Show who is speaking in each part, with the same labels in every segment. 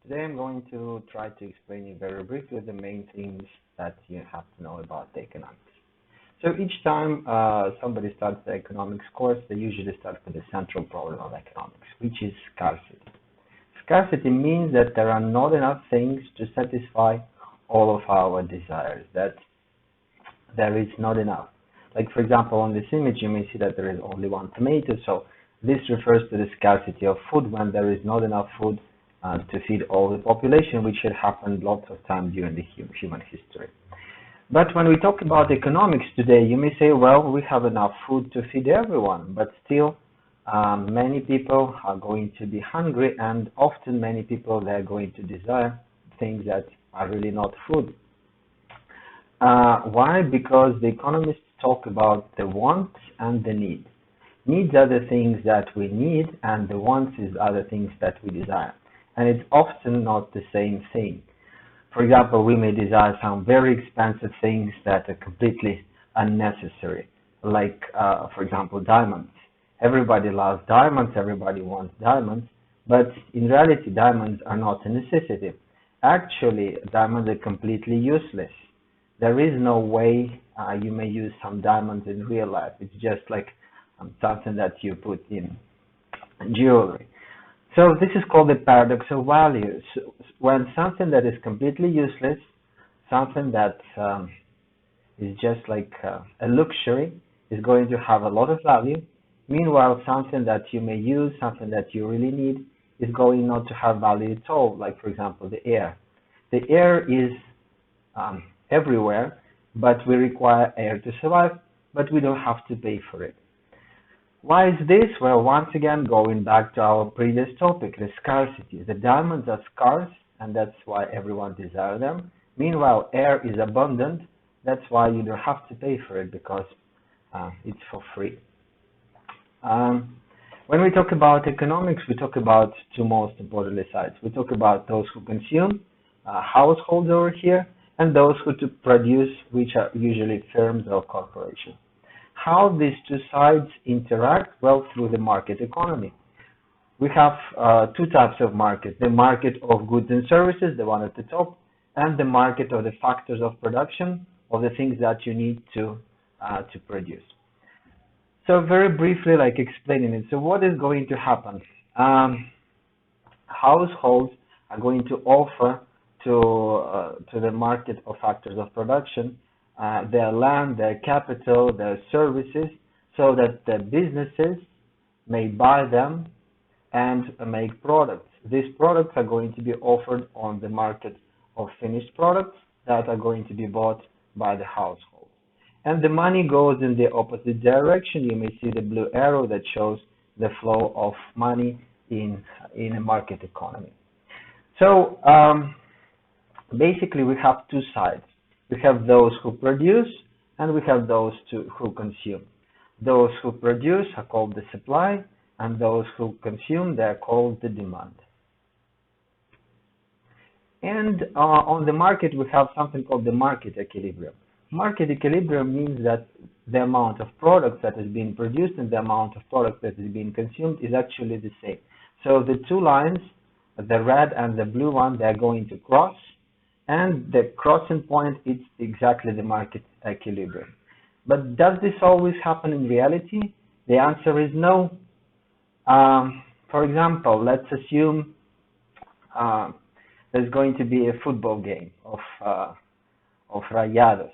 Speaker 1: Today I'm going to try to explain you very briefly the main things that you have to know about the economics. So each time somebody starts the economics course, they usually start with the central problem of economics, which is scarcity. Scarcity means that there are not enough things to satisfy all of our desires, that there is not enough. Like for example, on this image you may see that there is only one tomato, so this refers to the scarcity of food when there is not enough food to feed all the population, which had happened lots of times during the human history. But when we talk about economics today, you may say, well, we have enough food to feed everyone, but still many people are going to be hungry, and often many people, they're going to desire things that are really not food. Why? Because the economists talk about the wants and the needs. Needs are the things that we need, and the wants are the things that we desire. And it's often not the same thing. For example, we may desire some very expensive things that are completely unnecessary, like, for example, diamonds. Everybody loves diamonds, everybody wants diamonds, but in reality, diamonds are not a necessity. Actually, diamonds are completely useless. There is no way you may use some diamonds in real life. It's just like something that you put in jewelry. So this is called the paradox of values. When something that is completely useless, something that is just like a luxury, is going to have a lot of value. Meanwhile, something that you may use, something that you really need, is going not to have value at all. Like for example, the air. The air is everywhere, but we require air to survive, but we don't have to pay for it. Why is this? Well, once again, going back to our previous topic, the scarcity. The diamonds are scarce, and that's why everyone desires them. Meanwhile, air is abundant. That's why you don't have to pay for it, because it's for free. When we talk about economics, we talk about two most important sides. We talk about those who consume, households over here, and those who produce, which are usually firms or corporations. How these two sides interact? Well, through the market economy. We have two types of market: the market of goods and services, the one at the top, and the market of the factors of production, of the things that you need to produce. So very briefly, like explaining it. So what is going to happen? Households are going to offer to the market of factors of production their land, their capital, their services, so that the businesses may buy them and make products. These products are going to be offered on the market of finished products that are going to be bought by the household. And the money goes in the opposite direction. You may see the blue arrow that shows the flow of money in a market economy. So basically we have two sides. We have those who produce, and we have those who consume. Those who produce are called the supply, and those who consume, they are called the demand. And on the market, we have something called the market equilibrium. Market equilibrium means that the amount of products that is being produced and the amount of products that is being consumed is actually the same. So the two lines, the red and the blue one, they are going to cross. And the crossing point is exactly the market equilibrium. But does this always happen in reality? The answer is no. For example, let's assume there's going to be a football game of Rayados,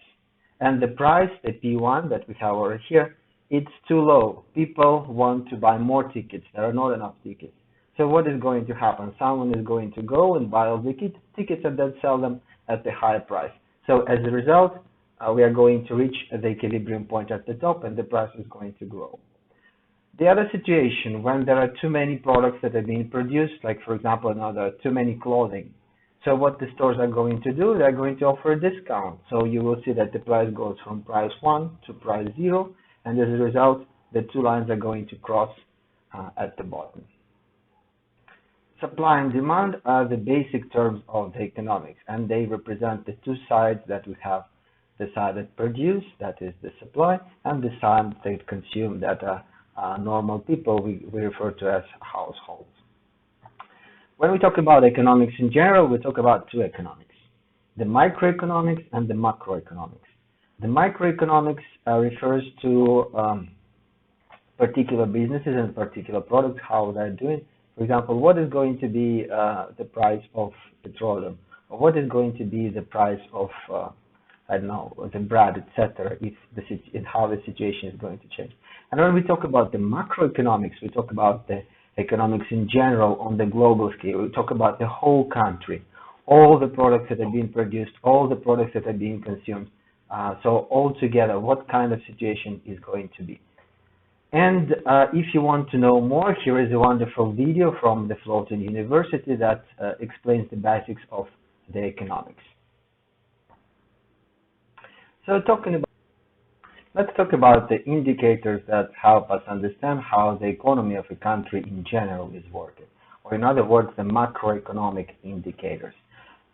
Speaker 1: and the price, the P1 that we have over here, it's too low. People want to buy more tickets. There are not enough tickets. So what is going to happen? Someone is going to go and buy all the tickets and then sell them at the higher price. So as a result, we are going to reach the equilibrium point at the top, and the price is going to grow. The other situation, when there are too many products that are being produced, like for example, now there are too many clothing. So what the stores are going to do, they're going to offer a discount. So you will see that the price goes from price 1 to price 0, and as a result, the two lines are going to cross at the bottom. Supply and demand are the basic terms of the economics, and they represent the two sides that we have: the side that produce, that is the supply, and the side that consume, that are normal people we refer to as households. When we talk about economics in general, we talk about two economics, the microeconomics and the macroeconomics. The microeconomics refers to particular businesses and particular products, how they're doing. For example, what is going to be the price of petroleum, or what is going to be the price of, I don't know, the bread, etc., if how the situation is going to change. And when we talk about the macroeconomics, we talk about the economics in general on the global scale. We talk about the whole country, all the products that are being produced, all the products that are being consumed. So altogether, what kind of situation is going to be. And if you want to know more, here is a wonderful video from the Floating University that explains the basics of the economics. So let's talk about the indicators that help us understand how the economy of a country in general is working, or in other words, the macroeconomic indicators.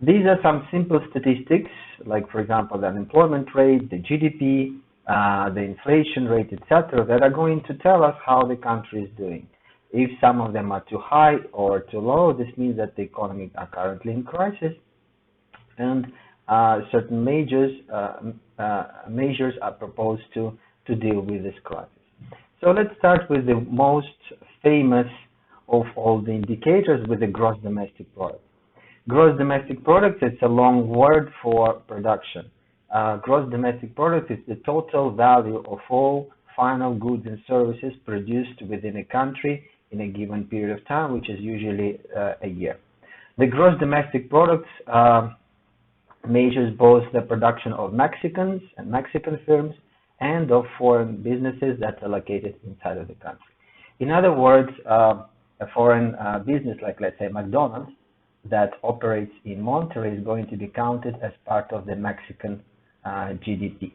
Speaker 1: These are some simple statistics, like for example, the unemployment rate, the GDP, the inflation rate, etc., that are going to tell us how the country is doing. If some of them are too high or too low, this means that the economy are currently in crisis, and certain measures are proposed to deal with this crisis. So let's start with the most famous of all the indicators, with the gross domestic product. Gross domestic product, it's a long word for production. Gross domestic product is the total value of all final goods and services produced within a country in a given period of time, which is usually a year. The gross domestic product measures both the production of Mexicans and Mexican firms and of foreign businesses that are located inside of the country. In other words, a foreign business, like let's say McDonald's, that operates in Monterrey is going to be counted as part of the Mexican GDP.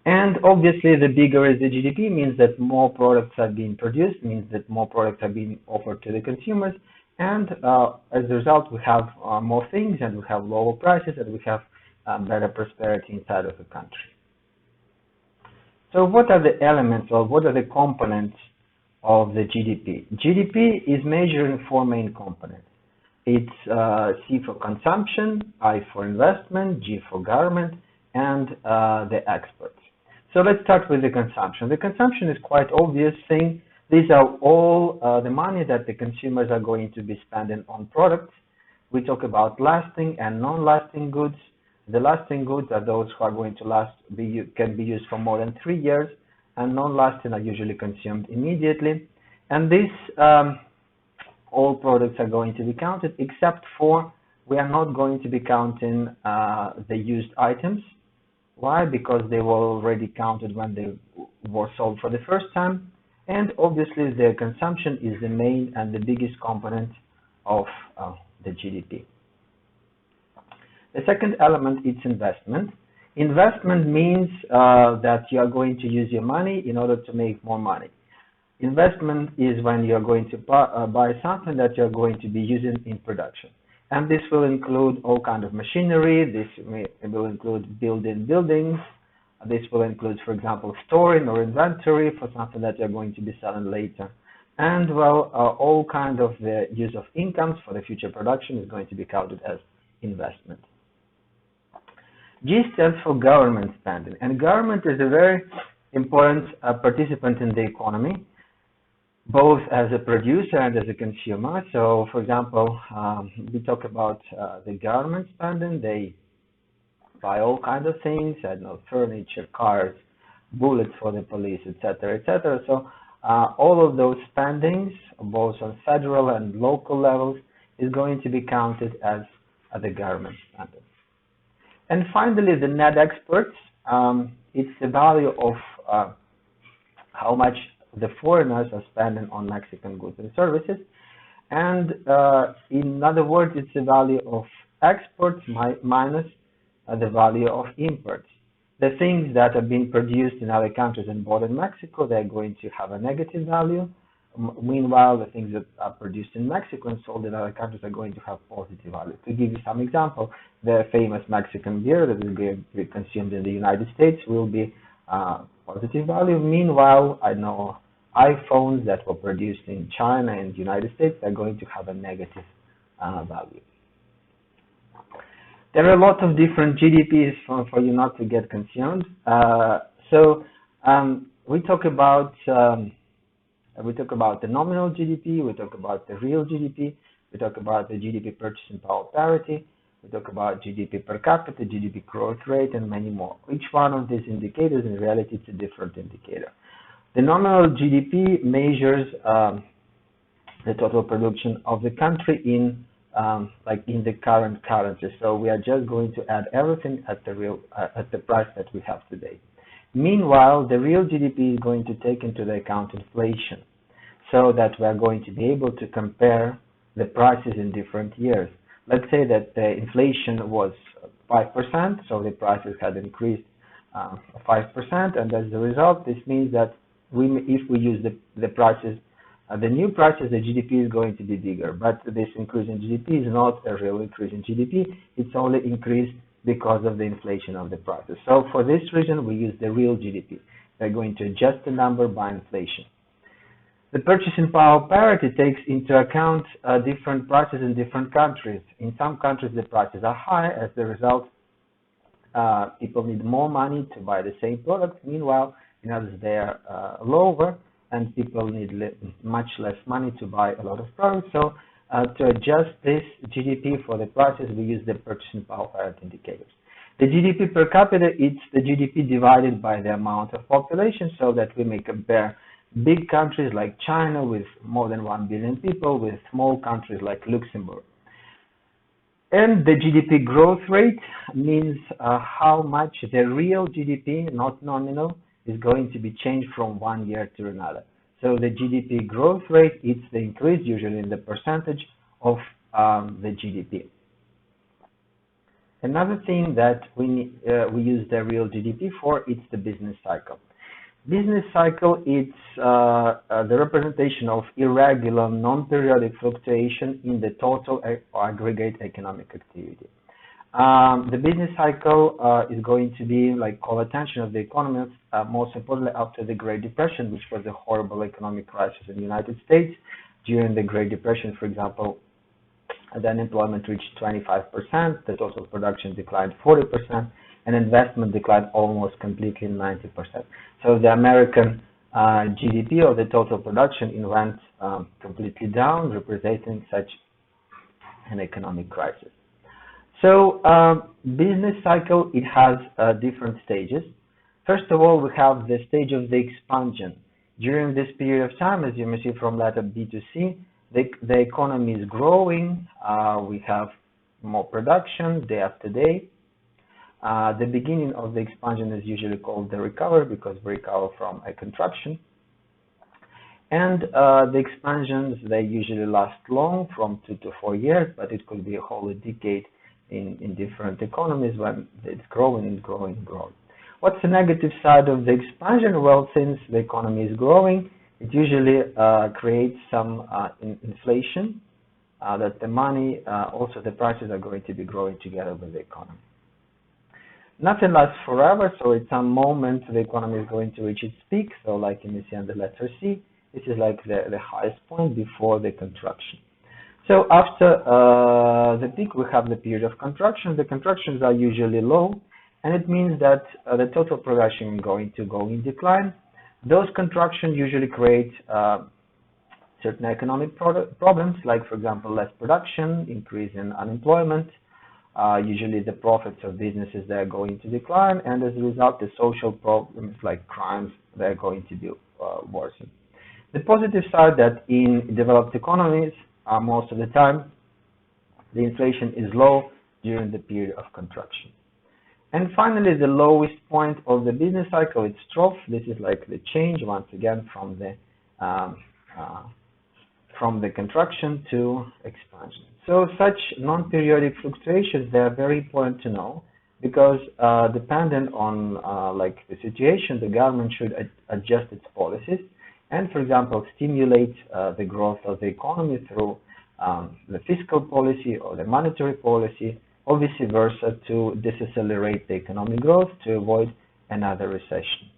Speaker 1: And obviously, the bigger is the GDP, means that more products are being produced, means that more products are being offered to the consumers, and as a result, we have more things, and we have lower prices, and we have better prosperity inside of the country. So what are the elements, or what are the components of the GDP? GDP is measured in four main components. It's C for consumption, I for investment, G for government, and the exports. So let's start with the consumption. The consumption is quite obvious thing. These are all the money that the consumers are going to be spending on products. We talk about lasting and non-lasting goods. The lasting goods are those who are going to last, can be used for more than 3 years, and non-lasting are usually consumed immediately. And this all products are going to be counted, except for we are not going to be counting the used items. Why? Because they were already counted when they were sold for the first time, and obviously their consumption is the main and the biggest component of the GDP. The second element is investment. Investment means that you are going to use your money in order to make more money. Investment is when you are going to buy something that you are going to be using in production. And this will include all kinds of machinery. This will include building buildings. This will include, for example, storing or inventory for something that you're going to be selling later. And, well, all kinds of the use of incomes for the future production is going to be counted as investment. G stands for government spending. And government is a very important participant in the economy, both as a producer and as a consumer. So, for example, we talk about the government spending. They buy all kinds of things, I don't know, furniture, cars, bullets for the police, etc., etc. So, all of those spendings, both on federal and local levels, is going to be counted as the government spending. And finally, the net exports. It's the value of how much the foreigners are spending on Mexican goods and services, and in other words, it's the value of exports minus the value of imports. The things that are being produced in other countries and bought in Mexico, they're going to have a negative value. Meanwhile, the things that are produced in Mexico and sold in other countries are going to have positive value. To give you some example, the famous Mexican beer that will be consumed in the United States will be positive value. Meanwhile, I know iPhones that were produced in China and the United States are going to have a negative value. There are a lot of different GDPs for you not to get concerned. We talk about the nominal GDP, we talk about the real GDP, we talk about the GDP purchasing power parity, we talk about GDP per capita, GDP growth rate, and many more. Each one of these indicators, in reality, it's a different indicator. The nominal GDP measures the total production of the country in the current currency. So we are just going to add everything at the price that we have today. Meanwhile, the real GDP is going to take into account inflation, so that we are going to be able to compare the prices in different years. Let's say that the inflation was 5%, so the prices had increased 5%, and as a result, this means that if we use the prices, the new prices, the GDP is going to be bigger. But this increase in GDP is not a real increase in GDP; it's only increased because of the inflation of the prices. So for this reason, we use the real GDP. We're going to adjust the number by inflation. The purchasing power parity takes into account different prices in different countries. In some countries, the prices are high. As a result, people need more money to buy the same product. Meanwhile, in others, they are lower, and people need much less money to buy a lot of products. So to adjust this GDP for the prices, we use the purchasing power parity indicators. The GDP per capita, it's the GDP divided by the amount of population, so that we may compare big countries like China with more than 1 billion people with small countries like Luxembourg. And the GDP growth rate means how much the real GDP, not nominal, is going to be changed from one year to another. So the GDP growth rate, it's the increase, usually in the percentage of the GDP. Another thing that we use the real GDP for, it's the business cycle. Business cycle, it's the representation of irregular, non-periodic fluctuation in the total or aggregate economic activity. The business cycle is going to be like call attention of the economists, most importantly after the Great Depression, which was a horrible economic crisis in the United States. During the Great Depression, for example, the unemployment reached 25%, the total production declined 40%, and investment declined almost completely 90%. So the American GDP, or the total production, went completely down, representing such an economic crisis. So business cycle, it has different stages. First of all, we have the stage of the expansion. During this period of time, as you may see from letter B to C, the economy is growing. We have more production day after day. The beginning of the expansion is usually called the recovery, because we recover from a contraction. And the expansions, they usually last long, from 2 to 4 years, but it could be a whole decade in different economies when it's growing and growing and growing. What's the negative side of the expansion? Well, since the economy is growing, it usually creates some inflation, that the money, also the prices are going to be growing together with the economy. Nothing lasts forever, so at some moment the economy is going to reach its peak. So like you see on the letter C, this is like the highest point before the contraction. So after the peak, we have the period of contraction. The contractions are usually low, and it means that the total production is going to go in decline. Those contractions usually create certain economic problems, like, for example, less production, increase in unemployment. Usually the profits of businesses, they are going to decline, and as a result, the social problems like crimes, they're going to be worsened. The positive side that in developed economies, most of the time, the inflation is low during the period of contraction. And finally, the lowest point of the business cycle, it's trough. This is like the change, once again, from the contraction to expansion. So such non-periodic fluctuations, they are very important to know, because depending on like the situation, the government should adjust its policies and, for example, stimulate the growth of the economy through the fiscal policy or the monetary policy, or vice versa, to decelerate the economic growth to avoid another recession.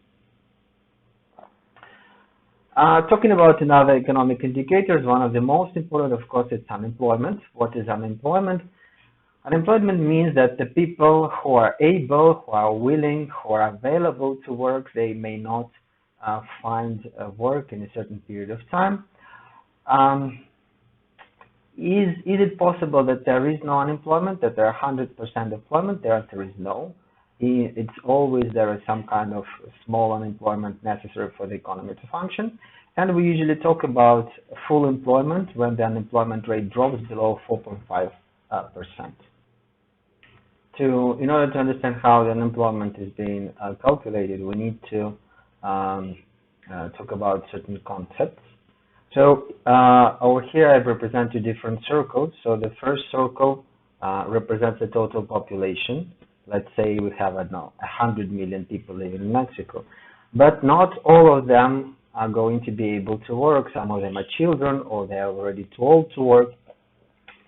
Speaker 1: Talking about another economic indicators, one of the most important, of course, is unemployment. What is unemployment? Unemployment means that the people who are able, who are willing, who are available to work, they may not find work in a certain period of time. Um, is it possible that there is no unemployment, that there are 100% employment? The answer is no. It's always there is some kind of small unemployment necessary for the economy to function. And we usually talk about full employment when the unemployment rate drops below 4.5%. In order to understand how the unemployment is being calculated, we need to talk about certain concepts. So over here I've represented different circles. So the first circle represents the total population. Let's say we have, I don't know, 100 million people living in Mexico. But not all of them are going to be able to work. Some of them are children, or they are already too old to work.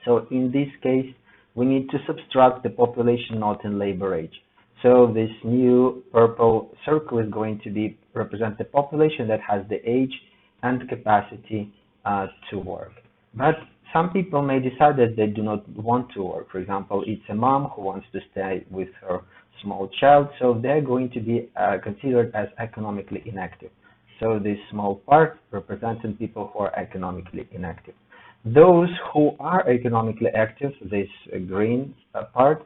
Speaker 1: So in this case, we need to subtract the population not in labor age. So this new purple circle is going to represent the population that has the age and capacity to work. But some people may decide that they do not want to work. For example, it's a mom who wants to stay with her small child, so they're going to be considered as economically inactive. So this small part representing people who are economically inactive. Those who are economically active, this green part,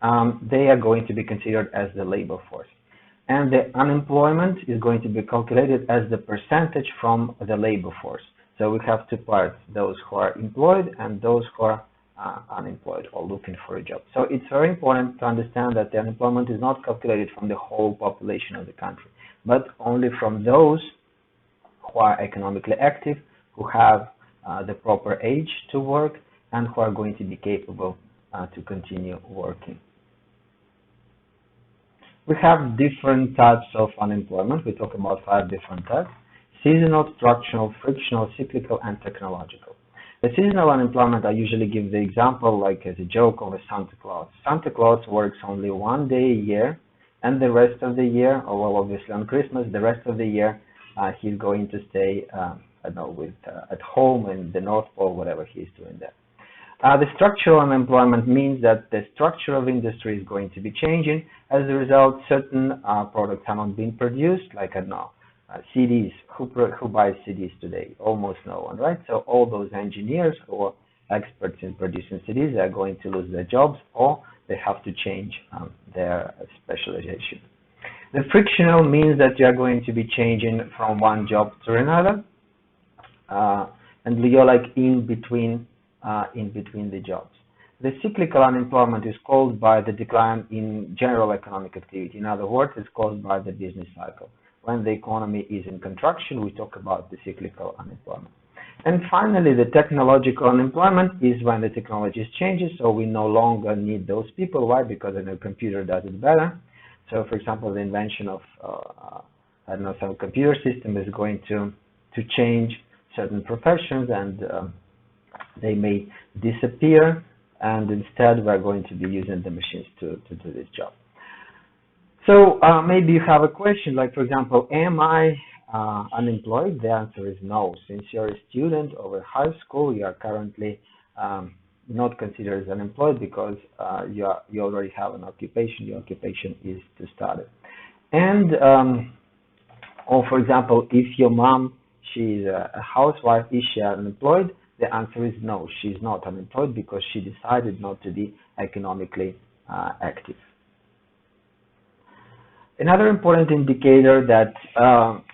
Speaker 1: they are going to be considered as the labor force. And the unemployment is going to be calculated as the percentage from the labor force. So we have two parts, those who are employed and those who are unemployed or looking for a job. So it's very important to understand that the unemployment is not calculated from the whole population of the country, but only from those who are economically active, who have the proper age to work, and who are going to be capable to continue working. We have different types of unemployment. We talk about 5 different types: seasonal, structural, frictional, cyclical, and technological. The seasonal unemployment, I usually give the example like as a joke of a Santa Claus. Santa Claus works only 1 day a year, and the rest of the year, or well, obviously on Christmas, the rest of the year, he's going to stay, I don't know, at home in the North Pole, whatever he's doing there. The structural unemployment means that the structure of industry is going to be changing. As a result, certain products are not being produced, like, I don't know, CDs. Who buys CDs today? Almost no one, right? So all those engineers who are experts in producing CDs are going to lose their jobs, or they have to change their specialization. The frictional means that you are going to be changing from one job to another, and you're like in between the jobs. The cyclical unemployment is caused by the decline in general economic activity. In other words, it's caused by the business cycle. When the economy is in contraction, we talk about the cyclical unemployment. And finally, the technological unemployment is when the technology changes, so we no longer need those people. Why? Because a new computer does it better. So, for example, the invention of I don't know, some computer system is going to change certain professions, and they may disappear, and instead we're going to be using the machines to do this job. So maybe you have a question like, for example, am I unemployed? The answer is no. Since you're a student over high school, you are currently not considered as unemployed because you already have an occupation. Your occupation is to study. And or for example, if your mom, she's a housewife, is she unemployed? The answer is no, she's not unemployed because she decided not to be economically active. Another important indicator that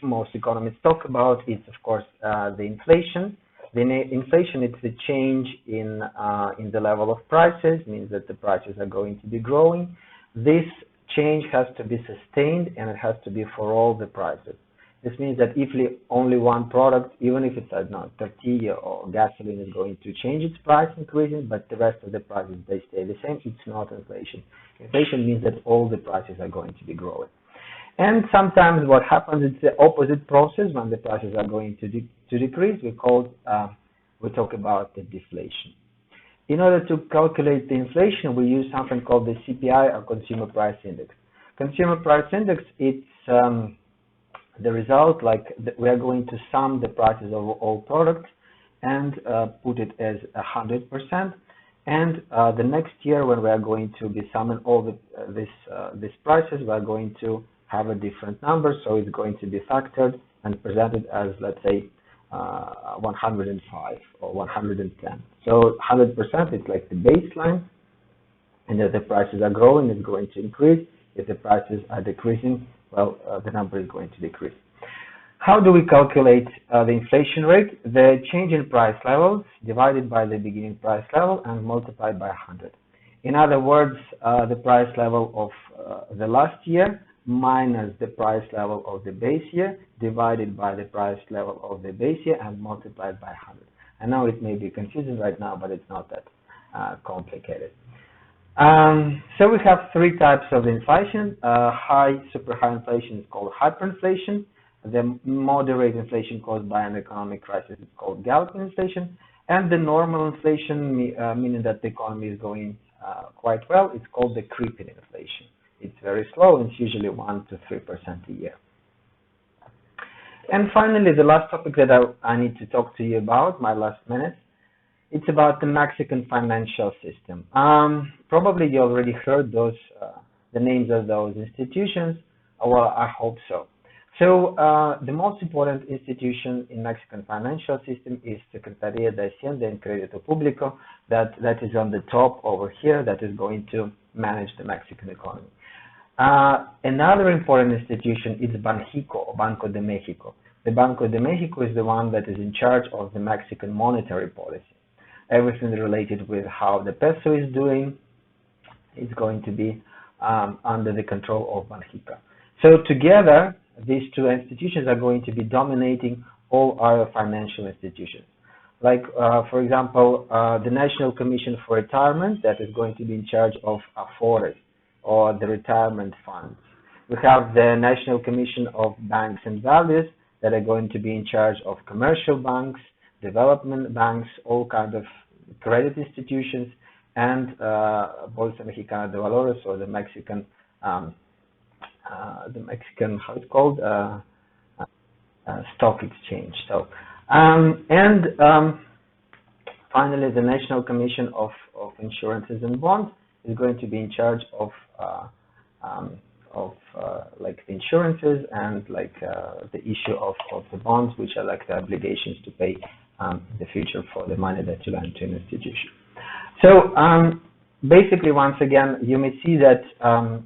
Speaker 1: most economists talk about is, of course, the inflation. The inflation is the change in the level of prices, means that the prices are going to be growing. This change has to be sustained, and it has to be for all the prices. This means that if only one product, even if it's not tortilla or gasoline, is going to change its price increasing, but the rest of the prices, they stay the same, it's not inflation. Inflation means that all the prices are going to be growing. And sometimes what happens is the opposite process. When the prices are going to decrease, we talk about the deflation. In order to calculate the inflation, we use something called the CPI, or Consumer Price Index. Consumer Price Index, it's the result, like we are going to sum the prices of all products and put it as 100%. And the next year, when we are going to be summing all these prices, we are going to have a different number. So it's going to be factored and presented as, let's say, 105 or 110. So 100% is like the baseline, and if the prices are growing, it's going to increase. If the prices are decreasing, well, the number is going to decrease. How do we calculate the inflation rate? The change in price levels divided by the beginning price level and multiplied by 100. In other words, the price level of the last year minus the price level of the base year divided by the price level of the base year and multiplied by 100. I know it may be confusing right now, but it's not that complicated. So we have three types of inflation. Super high inflation is called hyperinflation. The moderate inflation caused by an economic crisis is called galloping inflation. And the normal inflation, meaning that the economy is going quite well, it's called the creeping inflation. It's very slow, and it's usually 1 to 3% a year. And finally, the last topic that I need to talk to you about, my last minute, it's about the Mexican financial system. Probably you already heard those, the names of those institutions. Well, I hope so. So the most important institution in Mexican financial system is Secretaría de Hacienda y Crédito Público, that is on the top over here, that is going to manage the Mexican economy. Another important institution is Banxico, or Banco de Mexico. The Banco de Mexico is the one that is in charge of the Mexican monetary policy. Everything related with how the peso is doing is going to be under the control of Banxico. So together, these two institutions are going to be dominating all other financial institutions. Like, for example, the National Commission for Retirement, that is going to be in charge of Afores, or the retirement funds. We have the National Commission of Banks and Values, that are going to be in charge of commercial banks, development banks, all kinds of credit institutions, and Bolsa Mexicana de Valores, or the Mexican, how it's called, stock exchange. So, finally, the National Commission of Insurances and Bonds is going to be in charge of like the insurances and like the issue of the bonds, which are like the obligations to pay in the future for the money that you lend to an institution. So basically, once again, you may see that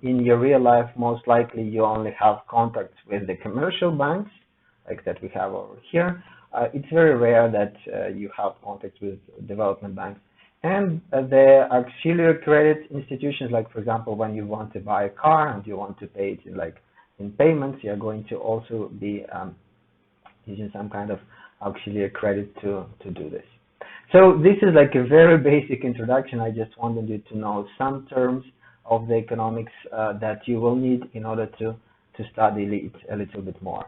Speaker 1: in your real life, most likely you only have contacts with the commercial banks, like that we have over here. It's very rare that you have contacts with development banks. And the auxiliary credit institutions, like for example, when you want to buy a car and you want to pay it in payments, you are going to also be using some kind of auxiliary credit to do this. So this is like a very basic introduction. I just wanted you to know some terms of the economics that you will need in order to study it a little bit more.